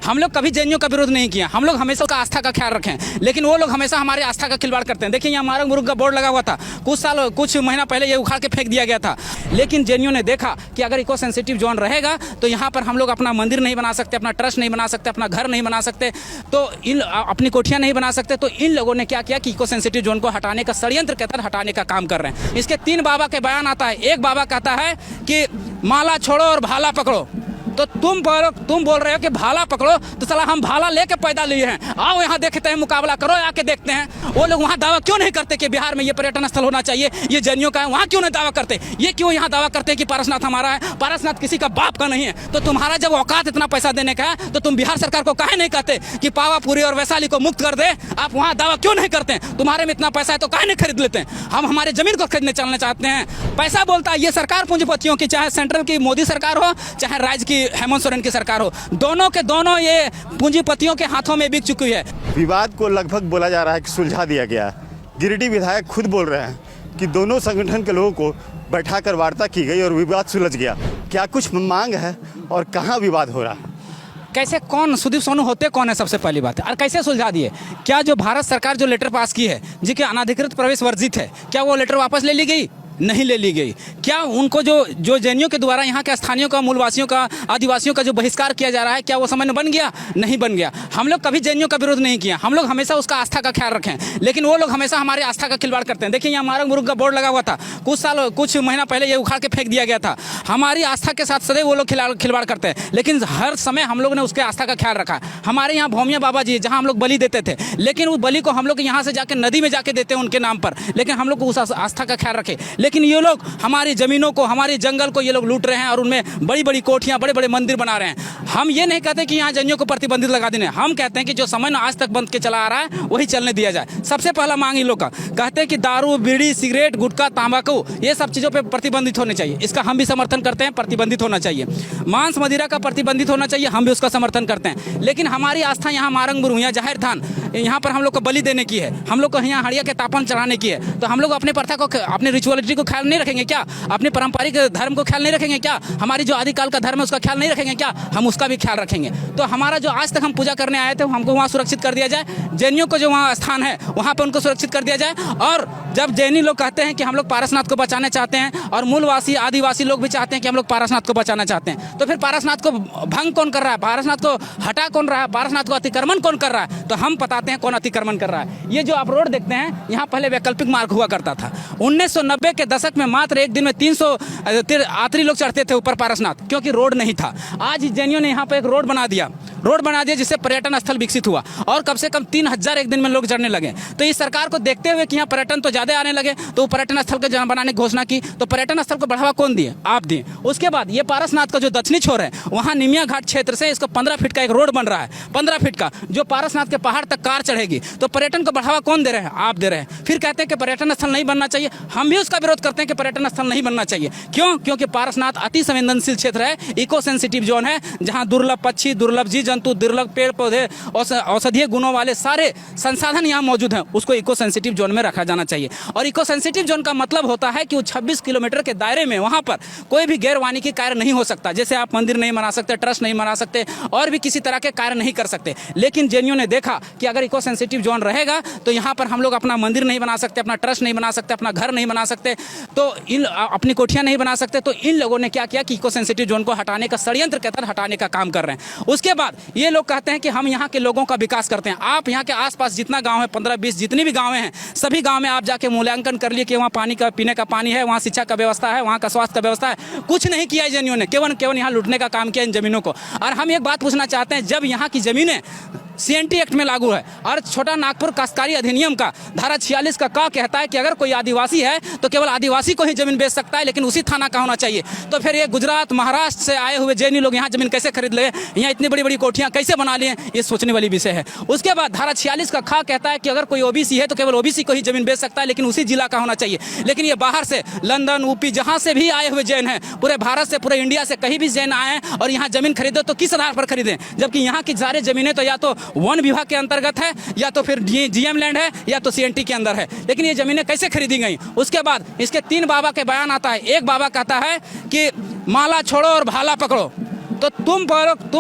हम लोग कभी जैनियों का विरोध नहीं किया, हम लोग हमेशा उसका आस्था का ख्याल रखें, लेकिन वो लोग हमेशा हमारे आस्था का खिलवाड़ करते हैं। देखिए यहाँ मारंग मुरुग का बोर्ड लगा हुआ था, कुछ महीना पहले ये उखाड़ के फेंक दिया गया था, लेकिन जैनियों ने देखा कि अगर इको सेंसिटिव जोन रहेगा तो यहाँ पर हम लोग अपना मंदिर नहीं बना सकते, अपना ट्रस्ट नहीं बना सकते, अपना घर नहीं बना सकते, तो अपनी कोठियाँ नहीं बना सकते। तो इन लोगों ने क्या किया कि इको सेंसिटिव जोन को हटाने का षड्यंत्र के तहत हटाने का काम कर रहे हैं। इसके 3 बाबा के बयान आता है। एक बाबा कहता है कि माला छोड़ो और भाला पकड़ो, तो तुम बोल रहे हो कि भाला पकड़ो, तो साला हम भाला लेके पैदा लिए हैं, आओ यहाँ देखते हैं, मुकाबला करो, आके देखते हैं। वो लोग वहाँ दावा क्यों नहीं करते कि बिहार में ये पर्यटन स्थल होना चाहिए, ये जैनियों का है, वहाँ क्यों नहीं दावा करते? ये क्यों यहाँ दावा करते हैं कि पारसनाथ हमारा है? पारसनाथ किसी का बाप का नहीं है। तो तुम्हारा जब औकात इतना पैसा देने का है तो तुम बिहार सरकार को काहे नहीं कहते कि पावापुरी और वैशाली को मुक्त कर दे? आप वहाँ दावा क्यों नहीं करते? तुम्हारे में इतना पैसा है तो काहे नहीं खरीद लेते हैं? हम हमारे जमीन को खरीदने चलना चाहते हैं। पैसा बोलता है, ये सरकार पूंजीपतियों की, चाहे सेंट्रल की मोदी सरकार हो, चाहे राज्य की हेमंत सोरेन की सरकार हो, दोनों के दोनों ये पूंजीपतियों के हाथों में बिक चुकी है। विवाद को लगभग बोला जा रहा है कि सुलझा दिया गया। गिरिडीह विधायक खुद बोल रहे हैं कि दोनों संगठन के लोगों को बैठाकर वार्ता की गई और विवाद सुलझ गया। क्या कुछ मांग है और कहाँ विवाद हो रहा है? कैसे, कौन सुदीप सोनू होते कौन है, सबसे पहली बात है, और कैसे सुलझा दिए? क्या जो भारत सरकार जो लेटर पास की है जिसके अनाधिकृत प्रवेश वर्जित है, क्या वो लेटर वापस ले ली गई? नहीं ले ली गई। क्या उनको जो जैनियों के द्वारा यहाँ के स्थानीयों का, मूलवासियों का, आदिवासियों का जो बहिष्कार किया जा रहा है, क्या वो समय बन गया? नहीं बन गया। हम लोग कभी जैनियों का विरोध नहीं किया, हम लोग हमेशा उसका आस्था का ख्याल रखें, लेकिन वो लोग हमेशा हमारे आस्था का खिलवाड़ करते हैं। देखिए यहाँ मारंग मुरुग का बोर्ड लगा हुआ था, कुछ महीना पहले ये उखाड़ के फेंक दिया गया था। हमारी आस्था के साथ सदैव वो लोग खिलवाड़ करते हैं, लेकिन हर समय हम लोग ने उसके आस्था का ख्याल रखा। हमारे यहाँ भौमिया बाबा जी, जहाँ हम लोग बलि देते थे, लेकिन उस बलि को हम लोग यहाँ से जाकर नदी में जाके देते हैं उनके नाम पर, लेकिन हम लोग को उस आस्था का ख्याल रखे। लेकिन ये लोग हमारी जमीनों को, हमारे जंगल को ये लोग लूट रहे हैं और उनमें बड़ी बड़ी कोठियां, बड़े बड़े मंदिर बना रहे हैं। हम ये नहीं कहते कि यहाँ जैनियों को प्रतिबंधित लगा देने, हम कहते हैं कि जो समय आज तक बंद के चला आ रहा है वही चलने दिया जाए। सबसे पहला मांग इन लोग का, कहते हैं कि दारू, बीड़ी, सिगरेट, गुटखा, तंबाकू, ये सब चीज़ों पर प्रतिबंधित होने चाहिए। इसका हम भी समर्थन करते हैं, प्रतिबंधित होना चाहिए। मांस मदिरा का प्रतिबंधित होना चाहिए, हम भी उसका समर्थन करते हैं। लेकिन हमारी आस्था यहाँ मारंग मुरुग, यहाँ जाहिर थान, यहाँ पर हम लोग को बलि देने की है, हम लोग को यहाँ हड़िया के तापन चढ़ाने की है। तो हम लोग अपने प्रथा को, अपने रिचुअलिटी को ख्याल नहीं रखेंगे क्या? अपने पारंपरिक धर्म को ख्याल नहीं रखेंगे क्या? हमारी जो आदिकाल का धर्म है उसका ख्याल नहीं रखेंगे क्या? हम उसका भी ख्याल रखेंगे। तो हमारा जो आज तक हम पूजा करने आए थे हमको वहाँ सुरक्षित कर दिया जाए। जैनियों को जो वहाँ स्थान है वहाँ पर उनको सुरक्षित कर दिया जाए। और जब जैनी लोग कहते हैं कि हम लोग पारसनाथ को बचाना चाहते हैं और मूलवासी आदिवासी लोग भी चाहते हैं कि हम लोग पारसनाथ को बचाना चाहते हैं, तो फिर पारसनाथ को भंग कौन कर रहा है? पारसनाथ को हटा कौन रहा है? पारसनाथ को अतिक्रमण कौन कर रहा है? तो हम बताते हैं कौन अतिक्रमण कर रहा है। ये जो आप रोड देखते हैं, यहाँ पहले वैकल्पिक मार्ग हुआ करता था। 1990 के दशक में मात्र एक दिन में 300 यात्री लोग चढ़ते थे ऊपर पारसनाथ, क्योंकि रोड नहीं था। आज जैनियों ने यहाँ पर एक रोड बना दिया जिससे पर्यटन स्थल विकसित हुआ और कम से कम 3000 एक दिन में लोग चढ़ने लगे। तो इस सरकार को देखते हुए कि यहाँ पर्यटन तो ज़्यादा आने लगे, तो पर्यटन स्थल को बनाने की घोषणा की। तो पर्यटन स्थल को बढ़ावा कौन दिए? आप दिए। उसके बाद ये पारसनाथ का जो दक्षिणी छोर है, वहाँ निमिया घाट क्षेत्र से इसको 15 फीट का एक रोड बन रहा है, 15 फीट का, जो पारसनाथ के पहाड़ तक कार चढ़ेगी। तो पर्यटन को बढ़ावा कौन दे रहे हैं? आप दे रहे हैं। फिर कहते हैं कि पर्यटन स्थल नहीं बनना चाहिए, हम भी उसका विरोध करते हैं कि पर्यटन स्थल नहीं बनना चाहिए। क्यों? क्योंकि पारसनाथ अति संवेदनशील क्षेत्र है, इको सेंसिटिव जोन है, जहाँ दुर्लभ पक्षी, दुर्लभ जीव जंतु, दुर्लभ पेड़ पौधे, औषधीय गुणों वाले सारे संसाधन यहाँ मौजूद हैं, उसको इको सेंसिटिव जोन में रखा जाना चाहिए। और इको सेंसिटिव जोन का मतलब होता है कि वो 26 किलोमीटर के दायरे में वहाँ पर कोई भी गैर वानिकी कार्य नहीं हो सकता। जैसे आप मंदिर नहीं बना सकते, ट्रस्ट नहीं बना सकते, और भी किसी तरह के कार्य नहीं कर सकते। लेकिन जैनियों ने देखा कि अगर इको सेंसिटिव जोन रहेगा तो यहाँ पर हम लोग अपना मंदिर नहीं बना सकते, अपना ट्रस्ट नहीं बना सकते, अपना घर नहीं बना सकते, तो अपनी कोठियाँ नहीं बना सकते। तो इन लोगों ने क्या किया कि इको सेंसिटिव जोन को हटाने का षड्यंत्र के तहत हटाने का काम कर रहे हैं। उसके बाद ये लोग कहते हैं कि हम यहाँ के लोगों का विकास करते हैं। आप यहाँ के आसपास जितना गांव है, 15-20 जितनी भी गांव हैं, सभी गांव में आप जाके मूल्यांकन कर लिए कि वहाँ पानी का, पीने का पानी है, वहाँ शिक्षा का व्यवस्था है, वहाँ का स्वास्थ्य का व्यवस्था है। कुछ नहीं किया जैनियों ने, केवल यहाँ लूटने का काम किया इन जमीनों को। और हम एक बात पूछना चाहते हैं, जब यहाँ की जमीनें CNT एक्ट में लागू है और छोटा नागपुर काश्तकारी अधिनियम का धारा 46 का कहता है कि अगर कोई आदिवासी है तो केवल आदिवासी को ही जमीन बेच सकता है, लेकिन उसी थाना का होना चाहिए। तो फिर ये गुजरात, महाराष्ट्र से आए हुए जैनी लोग यहाँ जमीन कैसे खरीद ले, यहाँ इतनी बड़ी बड़ी कोठियाँ कैसे बना लिए? ये सोचने वाली विषय है। उसके बाद धारा 46 का कहता है कि अगर कोई OBC है तो केवल OBC को ही जमीन बेच सकता है, लेकिन उसी जिला का होना चाहिए। लेकिन ये बाहर से, लंदन, UP, जहाँ से भी आए हुए जैन हैं, पूरे भारत से, पूरे इंडिया से कहीं भी जैन आए और यहाँ जमीन खरीदे तो किस आधार पर खरीदें? जबकि यहाँ की सारी जमीनें तो या तो वन विभाग के अंतर्गत है, या तो फिर GM लैंड है, या तो CNT के अंदर है। लेकिन ये जमीनें कैसे खरीदी गई? उसके बाद इसके 3 बाबा के बयान आता है। एक बाबा कहता है कि माला छोड़ो और भाला पकड़ो, तो तुम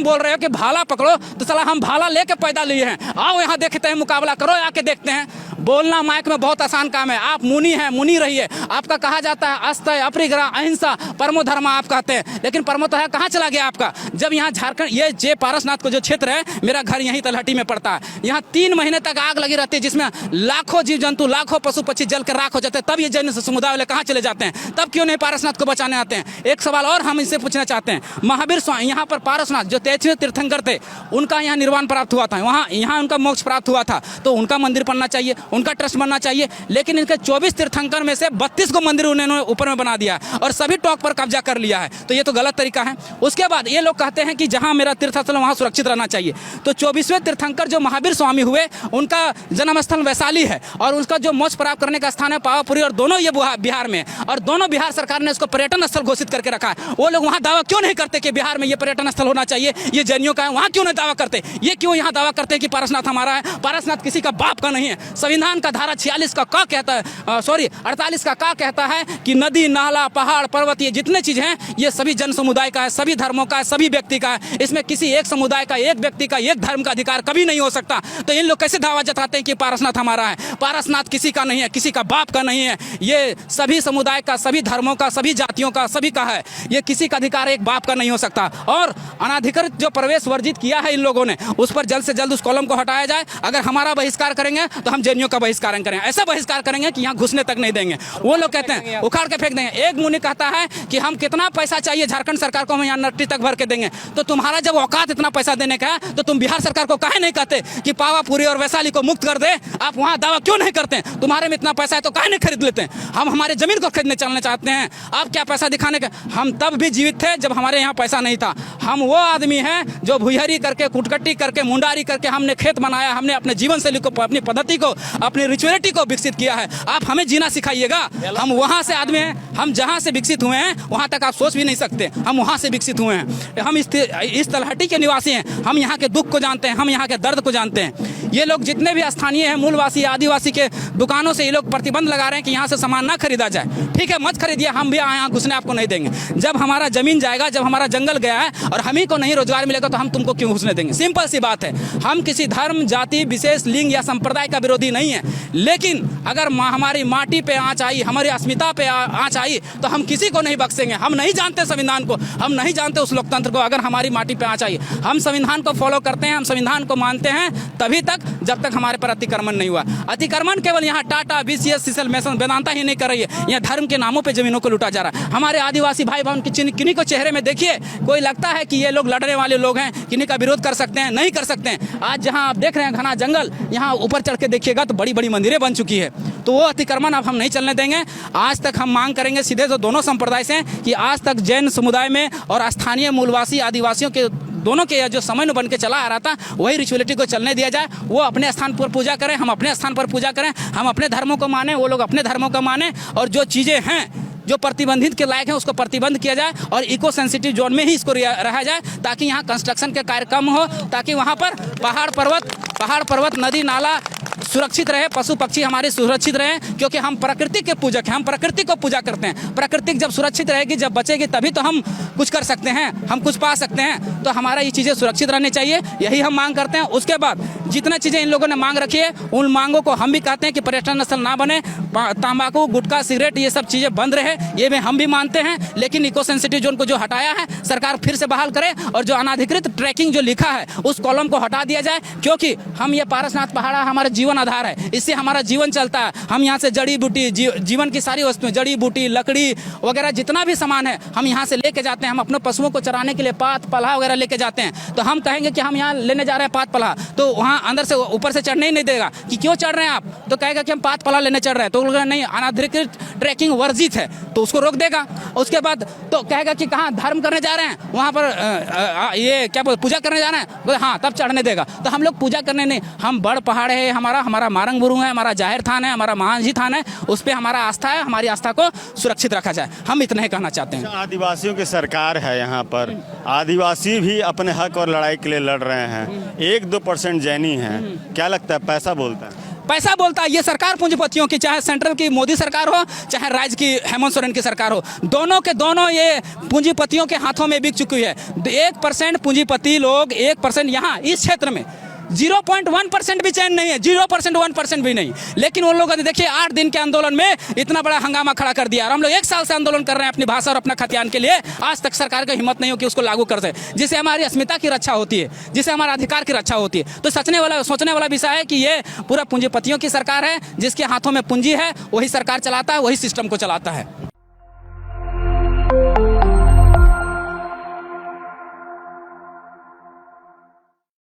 बोल रहे हो कि भाला पकड़ो, तो साला हम भाला लेके पैदा लिए हैं, आओ यहाँ देखते हैं, मुकाबला करो, आके देखते हैं। बोलना माइक में बहुत आसान काम है। आप मुनि हैं, मुनि रहिए। आपका कहा जाता है अस्तय, अपरिग्रह, अहिंसा, परमो धर्म आप कहते हैं, लेकिन परमो तो है कहाँ चला गया आपका? जब यहाँ झारखंड ये जे पारसनाथ को जो क्षेत्र है, मेरा घर यहीं तलहटी में पड़ता है, यहाँ 3 महीने तक आग लगी रहती है, जिसमें लाखों जीव जंतु, लाखों पशु पक्षी जल कर राख हो जाते हैं। तब ये जैन समुदाय वाले कहाँ चले जाते हैं? तब क्यों नहीं पारसनाथ को बचाने आते हैं? एक सवाल और हम इनसे पूछना चाहते हैं। महावीर स्वामी यहाँ पर पारसनाथ जो 23वें तीर्थंकर थे, उनका यहाँ निर्वाण प्राप्त हुआ था, यहाँ उनका मोक्ष प्राप्त हुआ था, तो उनका मंदिर बनना चाहिए, उनका ट्रस्ट बनना चाहिए। लेकिन इनके 24 तीर्थंकर में से 32 को मंदिर उन्होंने ऊपर में बना दिया है और सभी टॉप पर कब्जा कर लिया है, तो ये तो गलत तरीका है। उसके बाद ये लोग कहते हैं कि जहां मेरा तीर्थस्थल वहां सुरक्षित रहना चाहिए। तो 24वें तीर्थंकर जो महावीर स्वामी हुए, उनका जन्म स्थल वैशाली है और उसका जो मोक्ष प्राप्त करने का स्थान है पावापुरी, और दोनों ये बिहार में, और दोनों बिहार सरकार ने उसको पर्यटन स्थल घोषित करके रखा है। वो लोग वहां दावा क्यों नहीं करते कि बिहार में ये पर्यटन स्थल होना चाहिए, ये जैनियों का है? वहां क्यों नहीं दावा करते? ये क्यों यहाँ दावा करते हैं कि पारसनाथ हमारा है? पारसनाथ किसी का बाप का नहीं है। संविधान का धारा 46 का का कहता है, 48 का कहता है कि नदी, नाला, पहाड़, पर्वत, ये जितने चीज हैं, ये सभी जन समुदाय का है, सभी धर्मों का है, सभी व्यक्ति का है। इसमें किसी एक समुदाय का, एक व्यक्ति का, एक धर्म का अधिकार कभी नहीं हो सकता। तो इन लोग कैसे दावा जताते हैं कि पारसनाथ हमारा है? पारसनाथ किसी का नहीं है, किसी का बाप का नहीं है। ये सभी समुदाय का, सभी धर्मों का, सभी जातियों का, सभी का है। ये किसी का अधिकार एक बाप का नहीं हो सकता। और अनाधिकृत जो प्रवेश वर्जित किया है इन लोगों ने, उस पर जल्द से जल्द उस कॉलम को हटाया जाए। अगर हमारा बहिष्कार करेंगे तो हम जैनियों का बहिष्कार करेंगे, ऐसा बहिष्कार करेंगे कि यहाँ घुसने तक नहीं देंगे। वो लोग कहते हैं उखाड़ के फेंक देंगे। एक मुनि कहता है कि हम कितना पैसा चाहिए झारखंड सरकार को, हम यहाँ नट्टी तक भर के देंगे। तो तुम्हारा जब औकात इतना पैसा देने का है, तो तुम बिहार सरकार को काहे नहीं कहते कि पावापुरी और वैशाली को मुक्त कर दे? आप वहाँ दावा क्यों नहीं करते? तुम्हारे में इतना पैसा है तो काहे नहीं खरीद लेते? हम हमारे जमीन को खरीदने चलना चाहते हैं, आप क्या पैसा दिखाने का? हम तब भी जीवित थे जब हमारे यहाँ पैसा नहीं था। हम वो आदमी हैं जो भुइहरी करके, कुटकट्टी करके, मुंडारी करके हमने खेत बनाया, हमने अपने जीवन शैली को, अपनी पद्धति को, अपनी रिचुअलिटी को विकसित किया है। आप हमें जीना सिखाइएगा। हम वहाँ से आदमी हैं, हम जहाँ से विकसित हुए हैं वहाँ तक आप सोच भी नहीं सकते। हम वहाँ से विकसित हुए हैं, हम इस तलहटी के निवासी हैं, हम यहाँ के दुख को जानते हैं, हम यहाँ के दर्द को जानते हैं। ये लोग जितने भी स्थानीय हैं, मूलवासी, आदिवासी के दुकानों से ये लोग प्रतिबंध लगा रहे हैं कि यहाँ से सामान ना खरीदा जाए। ठीक है, मत खरीदिए, हम भी यहाँ घुसने आपको नहीं देंगे। जब हमारा जमीन जाएगा, जब हमारा जंगल गया है और हम ही को नहीं रोजगार मिलेगा, तो हम तुमको क्यों घुसने देंगे? सिंपल सी बात है। हम किसी धर्म, जाति, विशेष लिंग या संप्रदाय का विरोधी नहीं है, लेकिन अगर हमारी माटी पे आँच आई, हमारी अस्मिता पे आँच आई, तो हम किसी को नहीं बख्शेंगे। हम नहीं जानते संविधान को, हम नहीं जानते उस लोकतंत्र को। अगर हमारी माटी पे आँच आई, हम संविधान को फॉलो करते हैं, हम संविधान को मानते हैं तभी तक, जब तक हमारे पर अतिक्रमण नहीं हुआ। अतिक्रमण केवल यहाँ टाटा, बीसीएस, सीसल, मेसन, वेदांता ही नहीं कर रही है, यहाँ धर्म के नामों पे जमीनों को लूटा जा रहा है। हमारे आदिवासी भाई बहन किन्हीं को चेहरे में देखिए, कोई लगता है कि ये लोग लड़ने वाले लोग हैं, किन्हीं का विरोध कर सकते हैं? नहीं कर सकते हैं। आज जहाँ आप देख रहे हैं घना जंगल, यहाँ ऊपर चढ़ के देखिएगा तो बड़ी बड़ी मंदिरें बन चुकी है। तो वो अतिक्रमण अब हम नहीं चलने देंगे। आज तक हम मांग करेंगे सीधे तो दोनों संप्रदाय से कि आज तक जैन समुदाय में और स्थानीय मूलवासी आदिवासियों के दोनों के जो समय बन के चला आ रहा था, वही रिचुअलिटी को चलने दिया जाए। वो अपने स्थान पर पूजा करें, हम अपने स्थान पर पूजा करें, हम अपने धर्मों को माने, वो लोग अपने धर्मों को माने, और जो चीज़ें हैं जो प्रतिबंधित के लायक है उसको प्रतिबंध किया जाए और इको सेंसिटिव जोन में ही इसको रहा जाए, ताकि यहाँ कंस्ट्रक्शन के कार्य कम हो, ताकि वहाँ पर पहाड़ पर्वत, नदी, नाला सुरक्षित रहे, पशु पक्षी हमारे सुरक्षित रहे, क्योंकि हम प्रकृति के पूजक हैं, हम प्रकृति को पूजा करते हैं। प्रकृति जब सुरक्षित रहेगी, जब बचेगी, तभी तो हम कुछ कर सकते हैं, हम कुछ पा सकते हैं। तो हमारा ये चीज़ें सुरक्षित रहनी चाहिए, यही हम मांग करते हैं। उसके बाद जितना चीज़ें इन लोगों ने मांग रखी है, उन मांगों को हम भी कहते हैं कि पर्यटन स्थल ना बने, तंबाकू, गुटखा, सिगरेट, ये सब चीज़ें बंद रहे, ये में हम भी मानते हैं। लेकिन इको सेंसिटिव जोन को जो हटाया है, सरकार फिर से बहाल करे, और जो अनाधिकृत ट्रैकिंग जो लिखा है उस कॉलम को हटा दिया जाए, क्योंकि हम ये पारसनाथ पहाड़ा हमारा जीवन आधार है, इससे हमारा जीवन चलता है। हम यहाँ से जड़ी बूटी, जीवन की सारी वस्तुएं, जड़ी बूटी, लकड़ी वगैरह जितना भी सामान है, हम यहाँ से लेके जाते हैं। हम अपने पशुओं को चराने के लिए पात पलाह वगैरह लेके जाते हैं। तो हम कहेंगे कि हम यहाँ लेने जा रहे हैं पात पलाह, तो वहाँ अंदर से ऊपर से चढ़ने ही नहीं देगा कि क्यों चढ़ रहे हैं आप, तो कहेगा कि हम पात पलाह लेने चढ़ रहे हैं। तो नहीं, अनाधिकृत ट्रैकिंग वर्जित है, तो उसको रोक देगा। उसके बाद तो कहेगा कि कहाँ धर्म करने जा रहे हैं, वहाँ पर ये क्या पूजा करने जा रहे हैं, हाँ तब चढ़ने देगा। तो हम लोग पूजा करने नहीं, हम बड़ पहाड़ है, हमारा मारंग बुरुंग है, हमारा जाहिर थान है, हमारा महाजी थान है, उस पर हमारा आस्था है, हमारी आस्था को सुरक्षित रखा जाए, हम इतना ही कहना चाहते हैं। आदिवासियों की सरकार है यहाँ पर, आदिवासी भी अपने हक और लड़ाई के लिए लड़ रहे हैं, 1-2% जैनी हैं, क्या लगता है पैसा बोलता है? पैसा बोलता है। ये सरकार पूंजीपतियों की, चाहे सेंट्रल की मोदी सरकार हो, चाहे राज्य की हेमंत सोरेन की सरकार हो, दोनों के दोनों ये पूंजीपतियों के हाथों में बिक चुकी है। 1% पूंजीपति लोग, 1% यहाँ इस क्षेत्र में 0.1% भी चैन नहीं है, 0% 1% भी नहीं। लेकिन उन लोगों ने देखिए 8 दिन के आंदोलन में इतना बड़ा हंगामा खड़ा कर दिया। और हम लोग 1 साल से आंदोलन कर रहे हैं अपनी भाषा और अपना खतियान के लिए, आज तक सरकार की हिम्मत नहीं हो कि उसको लागू कर सके, जिससे हमारी अस्मिता की रक्षा होती है, जिससे हमारा अधिकार की रक्षा होती है। तो सोचने वाला विषय है कि ये पूरा पूंजीपतियों की सरकार है, जिसके हाथों में पूंजी है, वही सरकार चलाता है, वही सिस्टम को चलाता है।